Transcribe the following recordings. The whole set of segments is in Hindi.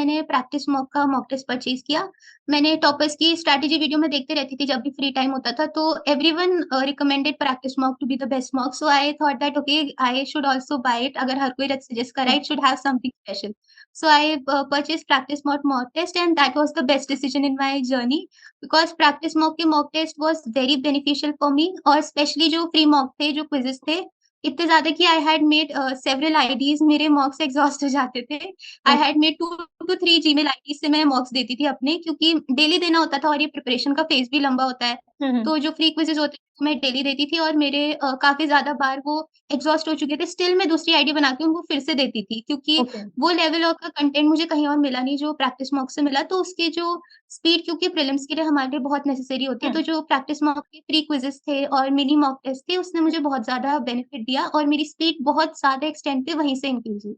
मैंने प्रैक्टिस मॉक टेस्ट परचेज किया। मैंने टॉपर्स की स्ट्रैटेजी वीडियो में देखते रहती थी जब भी फ्री टाइम होता था, तो everyone recommended practice mock to be the best mock, so I thought that okay I should also buy it. अगर हर कोई सजेस्ट कर रहा है, it should have something special. So I purchased practice mock test, and that was the best decision in my journey because practice mock test was very beneficial for me, और स्पेशली जो फ्री मॉक थे, जो क्विजेस थे, इतने ज्यादा कि I had made several IDs. मेरे मॉक्स एग्जॉस्ट हो जाते थे। I had made 2 to 3 Gmail IDs से मैं मॉक्स देती थी अपने, क्योंकि डेली देना होता था और ये प्रिपरेशन का फेज भी लंबा होता है। हम्म। तो जो फ्री क्विजेस होते थे मैं डेली देती थी, और मेरे काफी ज्यादा बार वो एग्जॉस्ट हो चुके थे। स्टिल मैं दूसरी आईडी बना के उनको फिर से देती थी, क्योंकि ओके। वो लेवल और का कंटेंट मुझे कहीं और मिला नहीं जो प्रैक्टिस मॉक से मिला। तो उसकी जो स्पीड, क्योंकि प्रीलिम्स के लिए हमारे लिए बहुत नेसेसरी होती है, तो जो प्रैक्टिस मॉक के प्री क्विजेस थे और मिनी मॉक टेस्ट थे, उसने मुझे बहुत ज्यादा बेनिफिट दिया और मेरी स्पीड बहुत ज्यादा एक्सटेंड पे वहीं से इंक्रीज हुई।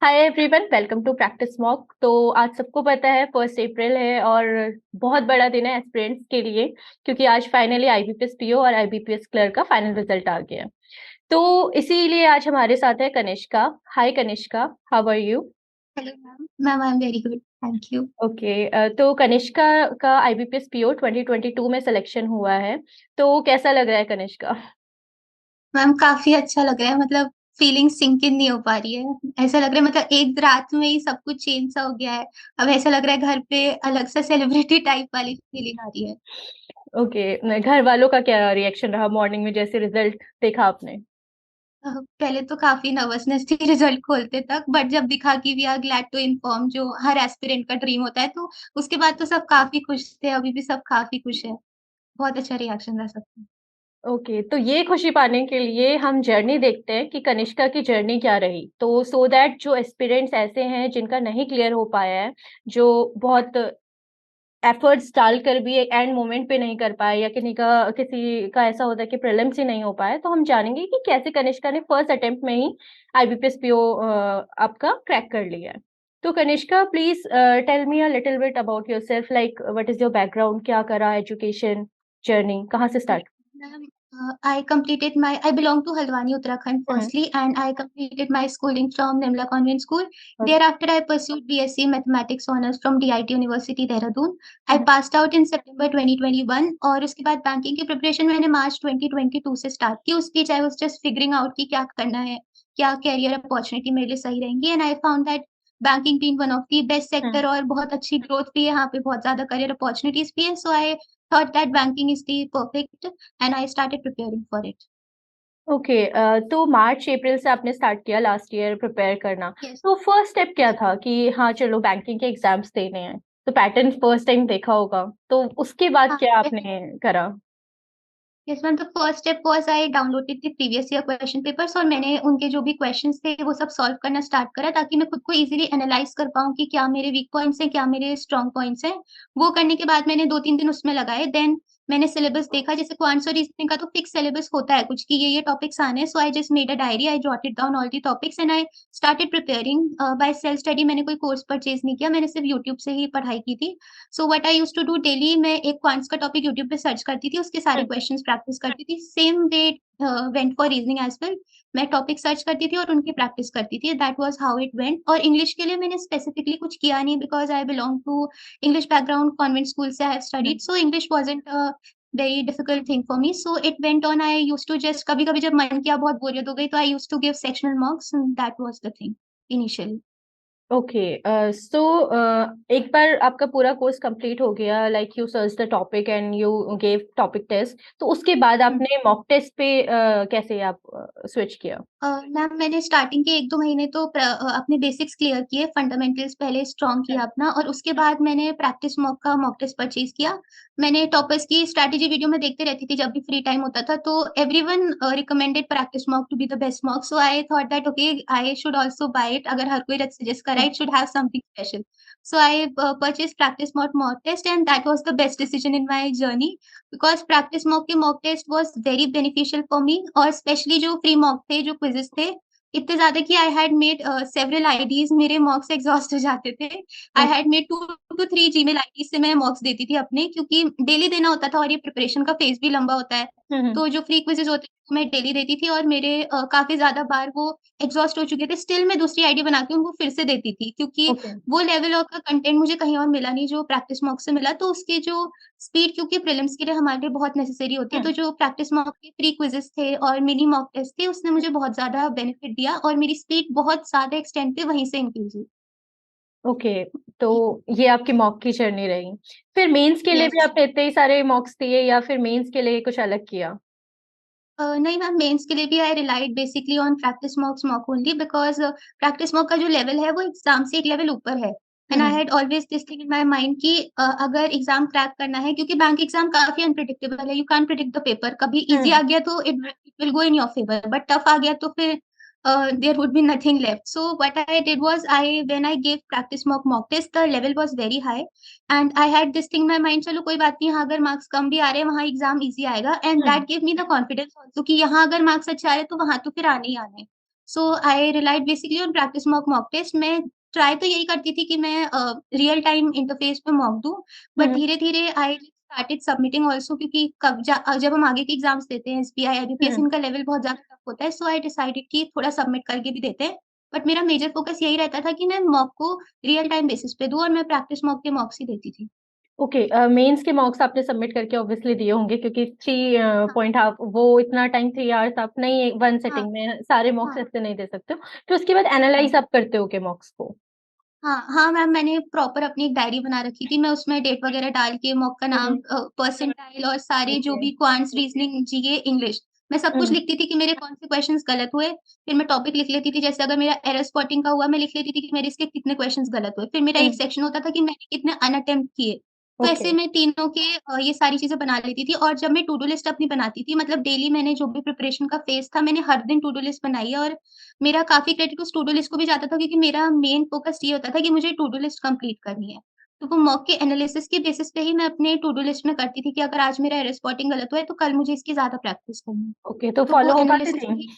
Hi everyone, welcome to practice mock. तो आज सबको पता है 1 अप्रैल है और बहुत बड़ा दिन है एस्पिरेंट्स के लिए, क्योंकि आज फाइनली आईबीपीएस पीओ और आईबीपीएस क्लर्क का फाइनल रिजल्ट आ गया। तो इसीलिए आज हमारे साथ है Kanishka. Hi Kanishka, how are you? Hello ma'am. Ma'am I am very good, thank you. Okay, तो कनिष्का का आईबीपीएस पीओ 2022 में सिलेक्शन हुआ है। तो कैसा लग रहा है कनिष्का? मैम काफी अच्छा लग रहा है, मतलब फीलिंग सिंक इन नहीं हो पा रही है। ऐसा लग रहा है मतलब एक रात में ही सब कुछ चेंज सा हो गया है। अब ऐसा लग रहा है घर पे अलग सा सेलिब्रिटी टाइप वाली फीलिंग आ रही है। ओके, घर वालों का क्या रिएक्शन रहा मॉर्निंग में जैसे रिजल्ट देखा आपने? पहले तो काफी नर्वसनेस थी रिजल्ट खोलते तक, बट जब दिखा कि we are glad to inform, जो हर एस्पिरेंट का ड्रीम होता है, तो उसके बाद तो सब काफी खुश थे। अभी भी सब काफी खुश है। बहुत अच्छा रिएक्शन रहा सबका। ओके, तो ये खुशी पाने के लिए हम जर्नी देखते हैं कि कनिष्का की जर्नी क्या रही। तो सो दैट जो एस्पिरेंट्स ऐसे हैं जिनका नहीं क्लियर हो पाया है, जो बहुत एफर्ट्स डालकर भी एंड मोमेंट पे नहीं कर पाए, या किसी का ऐसा होता है कि प्रीलिम्स ही नहीं हो पाया, तो हम जानेंगे कि कैसे कनिष्का ने फर्स्ट अटेम्प्ट में ही आईबीपीएस पीओ आपका क्रैक कर लिया है। तो Kanishka, please tell me a little bit about yourself, like what is your background, क्या करा, एजुकेशन जर्नी कहाँ से start? Ma'am, I belong to Haldwani, Uttarakhand firstly, and I completed my schooling from Nimla Convent School. Thereafter, I pursued BSc Mathematics Honours from DIT University, Dehradun. I passed out in September 2021, और उसके बाद बैंकिंग की प्रिपरेशन मैंने मार्च 2022 से स्टार्ट की। उस बीच I was just figuring out कि क्या करना है, क्या कैरियर अपॉर्चुनिटी मेरे लिए सही रहेंगी, and I found that banking being one of the best sector, और बहुत अच्छी ग्रोथ भी है यहाँ पे, बहुत ज्यादा करियर अपॉर्चुनिटीज भी है। So I thought that banking is the perfect, and I started preparing for it. Okay, तो मार्च अप्रैल से आपने स्टार्ट किया लास्ट ईयर प्रिपेयर करना। Yes. तो फर्स्ट स्टेप क्या Yes. था कि हाँ चलो बैंकिंग के एग्जाम्स देने हैं? तो पैटर्न फर्स्ट टाइम देखा होगा, तो उसके बाद हाँ, क्या आपने definitely. करा? Yes ma'am, the first step was I downloaded the previous year question papers, और मैंने उनके जो भी क्वेश्चंस थे वो सब सॉल्व करना स्टार्ट करा, ताकि मैं खुद को इजीली एनालाइज कर पाऊँ कि क्या मेरे वीक पॉइंट्स हैं, क्या मेरे स्ट्रॉन्ग पॉइंट्स हैं। वो करने के बाद मैंने 2-3 दिन उसमें लगाए। देन मैंने सिलेबस देखा, जैसे क्वांट्स और रीजनिंग का तो फिक्स सिलेबस होता है कुछ कि ये टॉपिक्स आने हैं। So I just made a diary, I jotted down all the topics and I started preparing by self study. मैंने कोई कोर्स परचेज नहीं किया, मैंने सिर्फ यूट्यूब से ही पढ़ाई की थी। So what I used to do, daily मैं एक क्वांट्स का टॉपिक यूट्यूब पे सर्च करती थी, उसके सारे क्वेश्चंस प्रैक्टिस करती थी। Same way went for reasoning as well. मैं टॉपिक सर्च करती थी और उनकी प्रैक्टिस करती थी। That was how it went. और इंग्लिश के लिए मैंने स्पेसिफिकली कुछ किया नहीं, because I belong to English background, convent school से I have studied, so English wasn't a very difficult thing for me. So it went on. I used to just कभी कभी जब मन किया, बहुत बोरियत हो गई, तो I used to give sectional marks. That was the thing initially. Okay, so एक बार आपका पूरा कोर्स कंप्लीट हो गया, like you search the topic and you gave topic test, तो उसके बाद आपने मॉक टेस्ट पे कैसे आप स्विच किया? मैम मैंने स्टार्टिंग के 1-2 महीने तो अपने बेसिक्स क्लियर किए, फंडामेंटल्स पहले स्ट्रॉन्ग किया अपना, और उसके बाद मैंने प्रैक्टिस मॉक टेस्ट परचेज किया। मैंने टॉपर्स की स्ट्रैटेजी वीडियो में देखते रहती थी जब भी फ्री टाइम होता था, तो everyone recommended practice mock to be the best mock, so I thought that okay I should also buy it. अगर हर कोई सजेस्ट कर रहा है, it should have something special. So I purchase practice mock test, and that was the best decision in my journey because practice mock test was very beneficial for me, और स्पेशली जो फ्री मॉक थे, जो क्विजेस थे, इतने ज्यादा कि I had made several IDs. मेरे मॉक्स एग्जॉस्ट हो जाते थे। I had made two to 3 Gmail ID से मैं मॉक्स देती थी अपने, क्योंकि डेली देना होता था और ये प्रिपरेशन का फेज़ भी लंबा होता है। हुँ, हुँ। तो जो फ्री क्विज़ेज़ होते थे, वो मैं डेली देती थी और मेरे काफ़ी ज़्यादा बार वो एग्ज़ॉस्ट हो चुके थे। स्टिल मैं दूसरी आईडी बना के उनको फिर से देती थी, क्योंकि ओके। वो लेवल का कंटेंट मुझे कहीं और मिला नहीं, जो प्रैक्टिस मॉक से मिला। तो उसकी जो स्पीड, क्योंकि प्रीलिम्स के लिए हमारे लिए बहुत नेसेसरी होती है, हुँ। तो जो प्रैक्टिस मॉक के प्री क्विज़ेज़ थे और मिनी मॉक टेस्ट थे, उसने मुझे बहुत ज़्यादा बेनिफिट दिया और मेरी स्पीड बहुत ज़्यादा एक्सटेंड पे वहीं से इंक्रीज़ हुई। ओके, तो ये आपकी मॉक की जर्नी रही। फिर मेंस के लिए भी यस। आपने इतने ही सारे मॉक्स दिए या फिर मेंस के लिए कुछ अलग किया? नहीं मैम, मेंस के लिए भी I relied basically on practice mocks mock only, because practice mock का जो लेवल है वो एग्ज़ाम से एक लेवल ऊपर है। Hmm, and I hmm. Had always this thing in my mind कि अगर एग्ज़ाम क्रैक करना है, क्योंकि बैंक एग्ज़ाम काफ़ी अनप्रेडिक्टेबल है, you can't predict the paper. कभी ईज़ी हुँ, आ गया तो it will go in your favour, but tough आ गया तो फिर there would be nothing left. So what I did was, I when I give practice mock test, the level was very high and I had this thing in my mind, चलो कोई बात नहीं, यहाँ अगर मार्क्स कम भी आ रहे हैं, वहाँ एग्ज़ाम ईज़ी आएगा, and hmm, that give me the confidence also कि यहाँ अगर मार्क्स अच्छे आ रहे हैं, तो वहाँ तो फिर आने ही आने हैं। So I relied basically on practice mock test. मैं ट्राई तो यही करती थी कि मैं रियल टाइम इंटरफ़ेस पे मॉक दूँ, हुँ, बट हुँ, धीरे-धीरे आई स्टार्टेड सबमिटिंग आल्सो, क्योंकि जब हम आगे के एग्ज़ाम्स देते हैं, एसबीआई, आईबीपीएस, हुँ। इनका लेवल बहुत ज़्यादा टफ होता है, सो आई डिसाइडेड कि थोड़ा सबमिट करके भी देते हैं। बट मेरा मेजर फ़ोकस यही रहता था कि मैं मॉक को रियल टाइम बेसिस पे दूँ, और मैं प्रैक्टिस मॉक के मॉक्स ही देती थी। ओके, मेंस के मॉक्स आपने सबमिट करके ऑब्वियसली दिए होंगे क्योंकि 3 हाँ, पॉइंट हाफ वो इतना टाइम 3 आवर्स आप नहीं वन हाँ, सिटिंग में सारे मॉक्स हाँ, ऐसे नहीं दे सकते हो। तो उसके बाद हाँ। एनालाइज़ आप करते होगे मॉक्स को? हाँ, हाँ मैम, मैंने प्रॉपर अपनी एक डायरी बना रखी थी। मैं उसमें डेट वगैरह डाल के मॉक का हुँ, नाम, हुँ। परसेंटाइल और सारे जो ओके। भी क्वांट्स, रीज़निंग, जीके, इंग्लिश, मैं सब हुँ, कुछ हुँ, लिखती थी कि मेरे कौन से क्वेश्चन्स गलत हुए। फिर मैं टॉपिक लिख लेती थी, जैसे अगर मेरा एरर स्पॉटिंग का हुआ, मैं लिख लेती थी कि मेरे इसके कितने क्वेश्चन्स गलत हुए। फिर मेरा हुँ। एक सेक्शन होता था कि मैंने कितने अनअटेम्प्ट किए। तो ओके, ऐसे मैं तीनों के ये सारी चीज़ें बना लेती थी, और जब मैं टू डू लिस्ट अपनी बनाती थी, मतलब डेली मैंने जो भी प्रिपरेशन का फेज़ था, मैंने हर दिन टू डू लिस्ट बनाई है, और मेरा काफ़ी क्रेडिट उस टू डू लिस्ट को भी जाता था, क्योंकि मेरा मेन फ़ोकस ये होता था कि मुझे टू डू लिस्ट कंप्लीट करनी है। तो वो मॉक के एनालिसिस के बेसिस पे ही मैं अपने टू डू लिस्ट में करती थी कि अगर आज मेरा एरर स्पॉटिंग गलत हुआ है, तो कल मुझे इसकी ज़्यादा प्रैक्टिस करनी है। ओके तो तो वो फॉलो हो पाती एनालिसिस थी? ही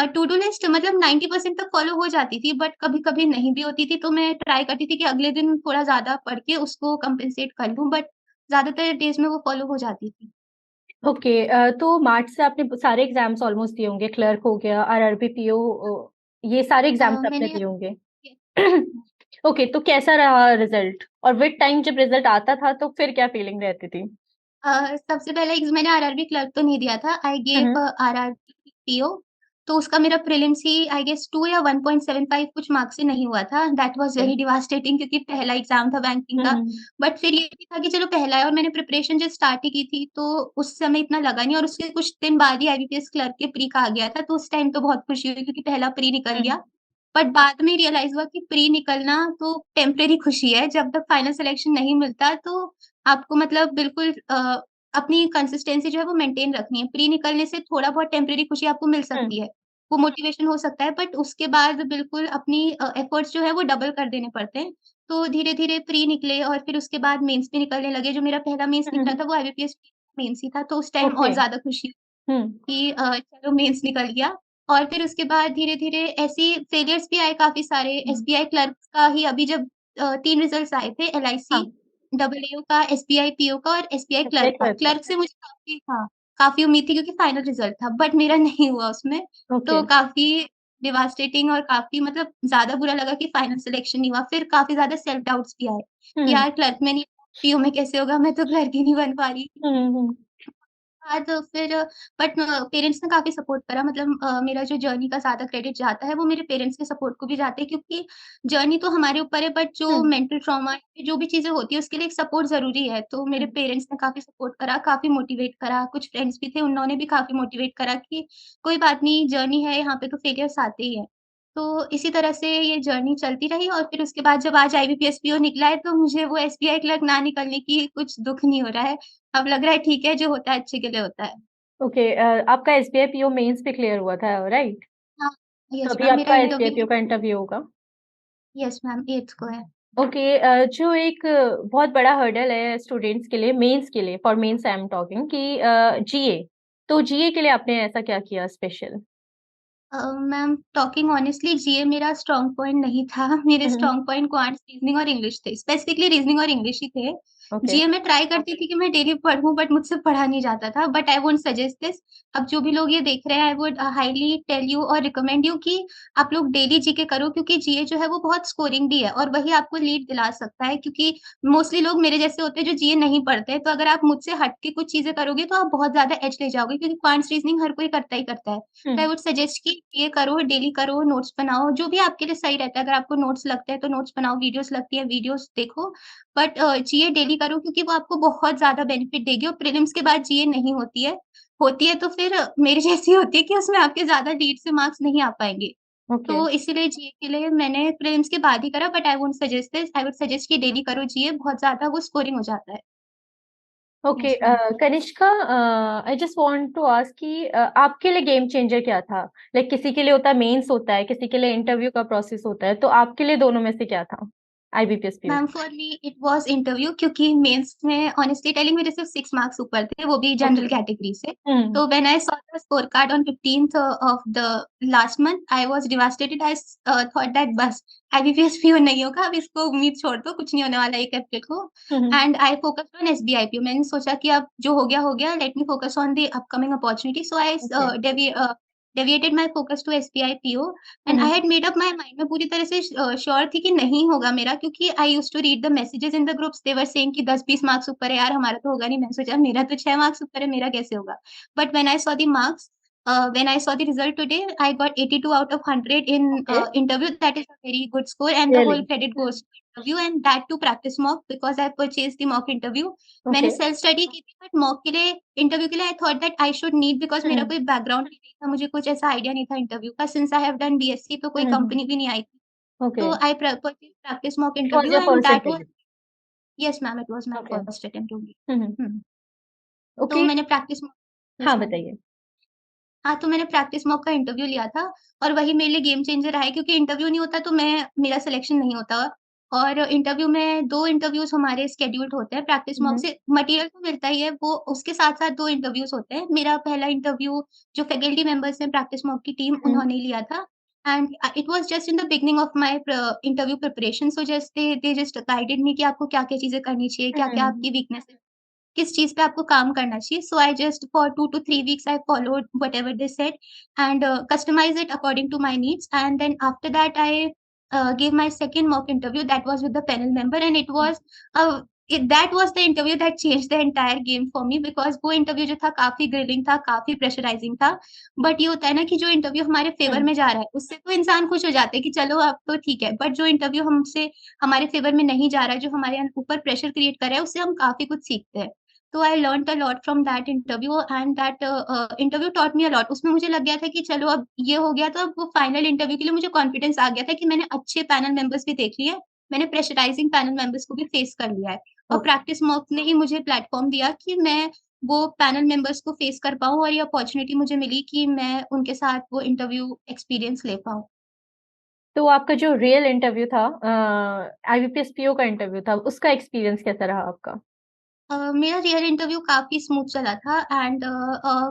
टू डू लिस्ट मतलब 90% तक फ़ॉलो हो जाती थी, बट कभी-कभी नहीं भी होती थी, तो मैं ट्राई करती थी कि अगले दिन थोड़ा ज़्यादा पढ़ के उसको कंपेंसेट कर लूँ, बट ज़्यादातर डेज़ में वो फ़ॉलो हो जाती थी। ओके तो मार्च से आपने सारे एग्ज़ाम्स ऑलमोस्ट दिए होंगे, क्लर्क हो गया, आरआरबी, पीओ ये सारे एग्ज़ाम्स आपने मैंने दिए होंगे। ओके, तो कैसा रहा रिज़ल्ट? और विद टाइम जब रिज़ल्ट आता था तो फिर क्या फीलिंग रहती थी? सबसे पहला मैंने आरआरबी क्लर्क तो नहीं दिया था। आई हुँ, गेव हुँ। आरआरबी पीओ, तो उसका मेरा प्रीलिम्स ही आई गेस 2 या 1.75 कुछ मार्क्स से नहीं हुआ था। That was okay. Very devastating, क्योंकि पहला एग्ज़ाम था बैंकिंग हुँ, का। हुँ। बट फिर ये भी था कि चलो पहला है, और मैंने प्रिपरेशन जब स्टार्ट ही की थी, तो उस समय इतना लगा नहीं, और उसके कुछ दिन बाद ही आईबीपीएस क्लर्क के प्री का आ गया था, तो उस टाइम तो बहुत खुशी हुई, क्योंकि पहला प्री निकल हुँ। गया। बट बाद में रियलाइज़ हुआ कि प्री निकलना तो टेम्परेरी खुशी है, जब तक फाइनल सिलेक्शन नहीं मिलता, तो आपको मतलब बिल्कुल अपनी कंसिस्टेंसी जो है वो मेंटेन रखनी है। प्री निकलने से थोड़ा बहुत टेम्परेरी खुशी आपको मिल हुँ। सकती है। वो मोटिवेशन हो सकता है, बट उसके बाद बिल्कुल अपनी एफर्ट्स जो है वो डबल कर देने पड़ते हैं। तो धीरे-धीरे प्री निकले, और फिर उसके बाद मेंस भी निकलने लगे। जो मेरा पहला मेंस हुँ, निकला हुँ। था वो आईबीपीएस मेंस ही था, तो उस टाइम ओके। और ज़्यादा खुशी हुँ। कि चलो मेंस निकल गया। और फिर उसके बाद धीरे-धीरे ऐसे ही फेलियर्स भी आए काफ़ी सारे। हुँ। एसबीआई क्लर्क का ही अभी जब 3 रिज़ल्ट्स आए थे, एलआईसी, हाँ, डबलईओ का, एसबीआई पीओ का, और एसबीआई एप्लाई क्लर्क का। किया था। क्लर्क से मुझे काफ़ी उम्मीद थी, क्योंकि फाइनल रिज़ल्ट था, बट मेरा नहीं हुआ उसमें। ओके। तो काफ़ी डिवास्टेटिंग और काफ़ी मतलब ज़्यादा बुरा लगा कि फाइनल सिलेक्शन नहीं हुआ। फिर काफ़ी ज़्यादा सेल्फ डाउट्स भी आए कि हुँ। यार क्लर्क में नहीं, पीओ में कैसे होगा? मैं तो क्लर्क ही नहीं बन पा रही। हुँ, हुँ। बाद फिर बट पेरेंट्स ने काफ़ी सपोर्ट करा, मतलब मेरा जो जर्नी का ज़्यादा क्रेडिट जाता है वो मेरे पेरेंट्स के सपोर्ट को भी जाता है, क्योंकि जर्नी तो हमारे ऊपर है, बट जो हुँ, मेंटल ट्रॉमा जो भी चीज़ें होती है उसके लिए एक सपोर्ट ज़रूरी है। तो हुँ। मेरे पेरेंट्स ने काफ़ी सपोर्ट करा, काफ़ी मोटिवेट करा, कुछ फ्रेंड्स भी थे, उन्होंने भी काफ़ी मोटिवेट करा कि कोई बात नहीं, जर्नी है, यहाँ पे तो फेलियर्स आते ही हैं। तो इसी तरह से ये जर्नी चलती रही, और फिर उसके बाद जब आज आईबीपीएस पीओ निकला है, तो मुझे वो एसबीआई क्लर्क ना निकलने की कुछ दुःख नहीं हो रहा है। अब लग रहा है ठीक है, जो होता है अच्छे के लिए होता है। ओके आपका एसबीआई पीओ मेंस भी क्लियर हुआ था, राइट? हाँ, तो यस अभी मैम, मेरा आपका एसबीआई इंटरव्यू पीओ का इंटरव्यू होगा। यस मैम 8th को है। ओके जो एक बहुत बड़ा हर्डल है स्टूडेंट्स के लिए, मेंस के लिए, for mains I am talking कि जीए, तो जीए के लिए आपने ऐसा क्या किया स्पेशल? मैम टॉकिंग ऑनेस्टली जीए मेरा स्ट्रॉन्ग पॉइंट नहीं था। मेरे हुँ, हुँ। स्ट्रॉन्ग पॉइंट क्वांट्स, रीज़निंग और इंग्लिश थे। स्पेसिफिकली रीज़निंग और इंग्लिश ही थे। ओके। जीए में ट्राई करती थी कि मैं डेली पढ़ूँ बट मुझसे पढ़ा नहीं जाता था। But I won't suggest this. अब जो भी लोग ये देख रहे हैं I would highly tell you और रिकमेंड यू कि आप लोग डेली जीके करो, क्योंकि जीए जो है वो बहुत स्कोरिंग भी है और वही आपको लीड दिला सकता है, क्योंकि मोस्टली लोग मेरे जैसे होते हैं जो जीए नहीं पढ़ते हैं। तो अगर आप मुझसे हट के कुछ चीज़ें करोगे तो आप बहुत ज़्यादा एज ले जाओगे, क्योंकि क्वांट्स रीज़निंग हर कोई करता ही करता है। तो आई हुँ, वुड सजेस्ट कि ये करो, डेली करो, नोट्स बनाओ, जो भी आपके लिए सही रहता है। अगर आपको नोट्स लगते हैं तो नोट्स बनाओ, वीडियोज़ लगती है वीडियोज़ देखो। बट जीए डेली करो, क्योंकि वो आपको बहुत ज़्यादा बेनिफिट देगी और प्रीलिम्स के बाद जीए नहीं होती है। होती है तो फिर मेरी जैसी होती है कि उसमें आपके ज़्यादा लीड से मार्क्स नहीं आ पाएँगे। ओके। तो इसीलिए जीए के लिए मैंने प्रीलिम्स के बाद ही करा, but I won't suggest this. I would suggest कि डेली करो जीए, बहुत ज़्यादा वो स्कोरिंग हो जाता है। Okay, yes ma'am. Kanishka, I just want to ask कि आपके लिए गेम चेंजर क्या था? लाइक किसी के लिए होता है मेंस होता है, किसी के लिए इंटरव्यू का प्रोसेस होता है, तो आपके लिए दोनों में से क्या था? IBPS PO? Ma'am for me it was interview, क्योंकि मेंस में ऑनेस्टली टेलिंग मेरे सिर्फ 6 मार्क्स ऊपर थे, वो भी ओके। जनरल कैटेगरी से। हुँ, तो when I saw the score card on 15th of the last month, I was devastated. I thought that बस आईबीपीएस पीओ नहीं होगा, अब इसको उम्मीद छोड़ दो, कुछ नहीं होने वाला 1 अप्रैल को। Hmm, hmm. And I focused on SBI PO. मैंने सोचा कि अब जो हो गया, let me focus on the upcoming opportunity. So I okay. Deviated my focus to SBI PO. Hmm, and I hmm. Had made up my mind. मैं पूरी तरह से श्योर थी कि नहीं होगा मेरा, क्योंकि I used to read the messages in the groups. They were saying कि 10-20 मार्क्स ऊपर है यार, हमारा तो होगा नहीं। मैंने सोचा मेरा तो 6 मार्क्स ऊपर है, मेरा कैसे होगा? But when I saw the marks, when I saw the result today, I got 82 out of 100 in okay, interview. That is a very good score, and the really? whole credit goes to interview, and that to practice mock, because I purchased the mock interview. Okay. मैंने सेल्फ स्टडी की थी, बट मॉक के लिए, इंटरव्यू के लिए I thought that I should need, because hmm, मेरा हुँ। कोई बैकग्राउंड भी नहीं था, मुझे कुछ ऐसा आइडिया नहीं था इंटरव्यू का। Since I have done BSc तो हुँ, कोई हुँ, हुँ। कंपनी भी नहीं आई थी। ओके। तो I purchase practice mock it was interview, your and first that was, attempt? Yes ma'am, it was my okay. First attempt only. Hmm, hmm. Hmm. तो ओके। मैंने प्रैक्टिस मॉक, हाँ, यस मैम। बताइए। हाँ, तो मैंने प्रैक्टिस मॉक का इंटरव्यू लिया था और वही मेरे लिए गेम चेंजर रहा है, क्योंकि इंटरव्यू नहीं होता तो मेरा सिलेक्शन नहीं होता। और इंटरव्यू में 2 इंटरव्यूज़ हमारे शेड्यूल्ड होते हैं। प्रैक्टिस हुँ, मॉक हुँ। से मटीरियल तो मिलता ही है, वो उसके साथ-साथ 2 इंटरव्यूज़ होते हैं। मेरा पहला इंटरव्यू जो फैकल्टी मेंबर्स हैं प्रैक्टिस मॉक की टीम, हुँ, उन्होंने लिया था। And it was just in the beginning of my interview preparation. So just they just guided मी कि आपको क्या-क्या चीज़ें करनी चाहिए, हुँ, क्या-क्या हुँ। आपकी वीकनेस है, किस चीज़ पे आपको काम करना चाहिए। So I just for 2 to 3 weeks I followed whatever they said and customize it according to my needs. And then after that I gave my second mock interview, that was with the panel member, and it was uh, that was the interview that changed the entire game for me, because वो इंटरव्यू जो था काफ़ी ग्रिलिंग था, काफ़ी प्रेशराइज़िंग था। बट ये होता है ना कि जो इंटरव्यू हमारे फ़ेवर हुँ। में जा रहा है, उससे तो इंसान खुश हो जाता है कि चलो अब तो ठीक है। बट जो इंटरव्यू हमसे हमारे फ़ेवर में नहीं जा रहा है, जो हमारे ऊपर प्रेशर क्रिएट कर रहा है, उससे हम काफ़ी कुछ सीखते हैं। तो I learned a lot from that interview, and that interview taught me a lot. उसमें मुझे लग गया था कि चलो अब ये हो गया, तो अब वो फाइनल इंटरव्यू के लिए मुझे कॉन्फिडेंस आ गया था कि मैंने अच्छे पैनल मेंबर्स भी देख लिए हैं, मैंने प्रेशराइजिंग पैनल मेंबर्स को भी फेस कर लिया है। और ओके। प्रैक्टिस मॉक ने ही मुझे प्लेटफ़ॉर्म दिया कि मैं वो पैनल मेंबर्स को फेस कर पाऊँ, और ये अपॉर्च्युनिटी मुझे मिली कि मैं उनके साथ वो इंटरव्यू एक्सपीरियंस ले पाऊँ। तो आपका जो रियल इंटरव्यू था, आईबीपीएस पीओ का इंटरव्यू था, उसका एक्सपीरियंस कैसा रहा आपका? मेरा रियल इंटरव्यू काफ़ी स्मूथ चला था, एंड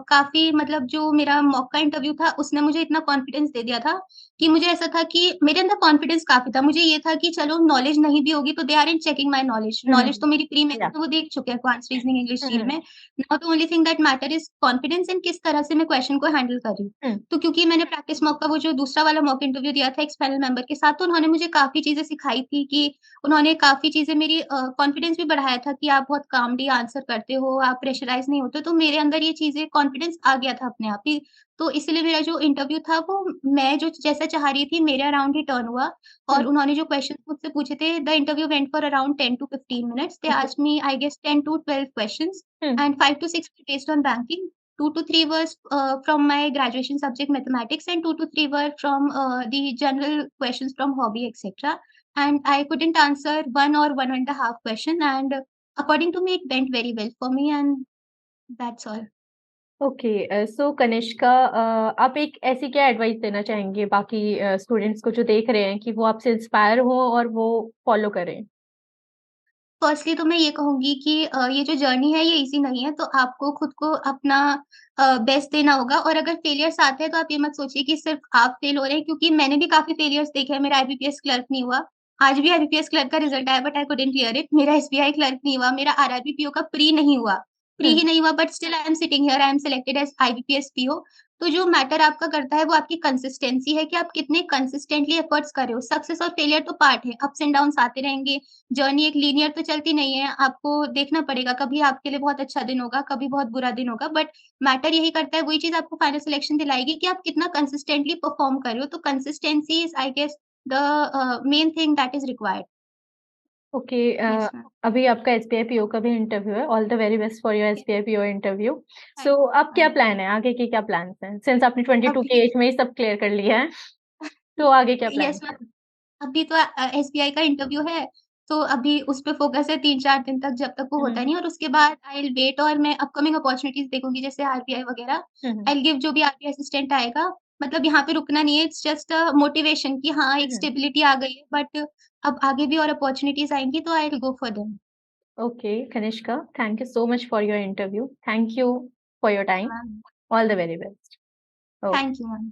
काफ़ी, मतलब जो मेरा मॉक का इंटरव्यू था उसने मुझे इतना कॉन्फिडेंस दे दिया था कि मुझे ऐसा था कि मेरे अंदर कॉन्फिडेंस काफ़ी था। मुझे ये था कि चलो नॉलेज नहीं भी होगी तो they are in checking my knowledge. हुँ, नॉलेज तो हुँ। मेरी प्री में या है, तो वो देख चुके हैं क्वांट्स, रीजनिंग, इंग्लिश, हुँ, जील हुँ। में। Now the only thing that matter is confidence, and किस तरह से मैं क्वेश्चन को हैंडल कर रही हूँ। हुँ, तो क्योंकि मैंने प्रैक्टिस मॉक का वो जो दूसरा वाला मॉक इंटरव्यू दिया था एक्स पैनल मेंबर के साथ, तो उन्होंने मुझे काफ़ी चीज़ें सिखाई थी कि उन्होंने काफ़ी चीज़ें मेरी कॉन्फिडेंस भी बढ़ाया था कि आप बहुत कामली आंसर करते हो, आप प्रेशराइज़ नहीं होते, तो मेरे अंदर ये चीज़ें, कॉन्फिडेंस आ गया था अपने आप ही। तो इसीलिए मेरा जो इंटरव्यू था वो मैं जो जैसा चाह रही थी मेरे अराउंड ही टर्न हुआ। हुँ। और उन्होंने जो क्वेश्चन्स मुझसे पूछे थे, the interview went for around 10 to 15 minutes. They okay. Asked me I guess 10 to 12 questions, हुँ। And 5 to 6 were based on banking, 2 to 3 was from my graduation subject mathematics, and 2 to 3 were from the general questions from hobby, etc. And I couldn't answer one or one and a half question, and according to me it went very well for me, and that's all. Okay, so Kanishka, आप एक ऐसी क्या एडवाइस देना चाहेंगे बाकी स्टूडेंट्स को जो देख रहे हैं कि वो आपसे इंस्पायर हों और वो फॉलो करें? फर्स्टली तो मैं ये कहूँगी कि ये जो जर्नी है ये ईज़ी नहीं है, तो आपको खुद को अपना बेस्ट देना होगा और अगर फेलियर्स आते हैं तो आप ये मत सोचिए कि सिर्फ़ आप फेल हो रहे हैं क्योंकि मैंने भी काफ़ी फेलियर्स देखे हैं, मेरा आईबीपीएस क्लर्क नहीं हुआ। आज भी आईबीपीएस क्लर्क का रिज़ल्ट आया but I couldn't clear it. मेरा एसबीआई क्लर्क नहीं हुआ, मेरा आरआरबी पीओ का प्री नहीं हुआ। प्री हुँ, ही नहीं हुआ but still I am sitting here, I am selected as IBPS PO. तो जो मैटर आपका करता है वो आपकी कंसिस्टेंसी है कि आप कितने कंसिस्टेंटली एफर्ट्स कर रहे हो। सक्सेस और फेलियर तो पार्ट है, अप्स एंड डाउन्स आते रहेंगे। जर्नी एक लीनियर तो चलती नहीं है, आपको देखना पड़ेगा, कभी आपके लिए बहुत अच्छा दिन होगा, कभी बहुत बुरा दिन होगा, बट मैटर यही करता है, वही चीज़ आपको फाइनल सिलेक्शन दिलाएगी कि आप कितना कंसिस्टेंटली परफॉर्म कर रहे हो, तो consistency is I guess the main thing that is required. Okay yes ma'am. अभी आपका एसबीआई पीओ का भी इंटरव्यू है। All the very best for your SBI PO interview. So thank you अब क्या मैम। प्लान है? आगे के क्या प्लान्स हैं? सिंस आपने 22 की अभी एज में ही सब क्लियर कर लिया है, तो आगे क्या यस प्लान्स हैं? मैम। अभी तो एसबीआई का इंटरव्यू है, तो अभी उस पे फ़ोकस है 3-4 दिन तक जब तक वो हुँ, होता हुँ। नहीं और उसके बाद आई विल वेट और मैं अपकमिंग अपॉर्च्युनिटीज़ देखूँगी जैसे आरबीआई वगैरह। हुँ, हुँ। आई विल गिव जो भी आरबीआई असिस्टेंट आएगा, मतलब यहाँ पे रुकना नहीं है, इट्स जस्ट अ मोटिवेशन कि हाँ, हुँ, एक हुँ। स्टेबिलिटी आ गई है बट अब आगे भी और अपॉर्च्युनिटीज़ आएँगी तो I will go for them. Okay, Kanishka, thank you so much for your interview. Thank you for your thank you time. Ma'am. All the very best. Okay. Thank you ma'am.